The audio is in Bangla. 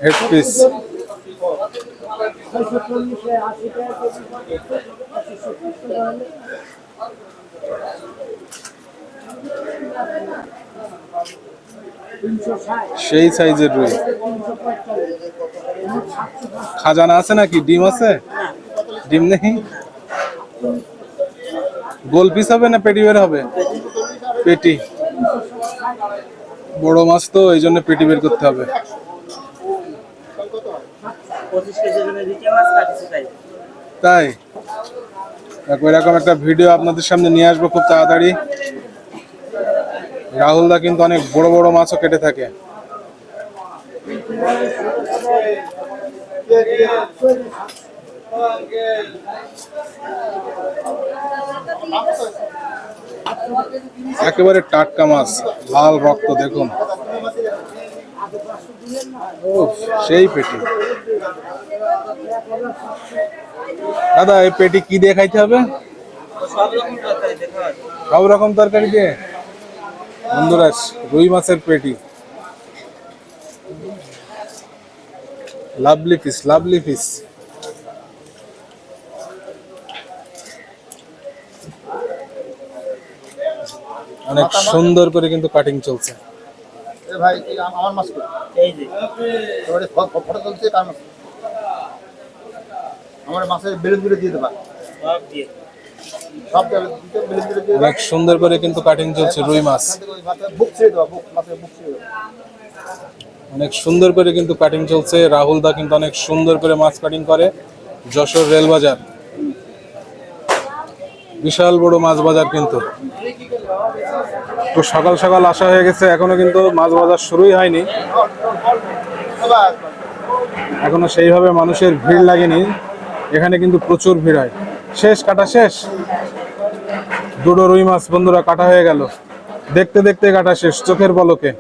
Head piece. সেই সাইজের রুই। খাজানা আছে নাকি? ডিম আছে? ডিম নেই। গোল পিস হবে না পেটি বের হবে? পেটি। বড় মাছ তো এই জন্য পেটি বের করতে হবে। তাই এরকম একটা ভিডিও আপনাদের সামনে নিয়ে আসবো খুব তাড়াতাড়ি। রাহুল দা কিন্তু অনেক বড় বড় মাছও কেটে থাকে। একেবারে টাটকা মাছ, লাল রক্ত দেখুন। সেই পেটি। দাদা এই পেটি কি দিয়ে খাইতে হবে? সব রকম তরকারি দিয়ে। বন্ধুরা রুই মাছের পেটি। Lovely piece, lovely piece. অনেক সুন্দর করে কিন্তু কাটিং চলছে। ভাই আমার মাছ এই যে ফটো চলছে কার মাছ? আমার মাছের বেলুন দিয়ে দেবা। সব দিয়ে সব বেলুন দিয়ে। অনেক সুন্দর করে কিন্তু কাটিং চলছে রুই মাছ। বুক ছেড়ে দেবা, বুক মাছের বুক ছেড়ে দেবা। অনেক সুন্দর করে কিন্তু কাটিং চলছে। রাহুল দা কিন্তু অনেক সুন্দর করে মাছ কাটিং করে। যশোর রেল বাজার, বিশাল বড় মাছ বাজার কিন্তু। তো সকাল সকাল আসা হয়ে গেছে, এখনো কিন্তু মাছ বাজার শুরুই হয়নি। এখনো সেইভাবে মানুষের ভিড় লাগেনি। এখানে কিন্তু প্রচুর ভিড় হয়। শেষ কাটা শেষ। দুটো রুই মাছ বন্ধুরা কাটা হয়ে গেল। দেখতে দেখতে কাটা শেষ চোখের পলকে।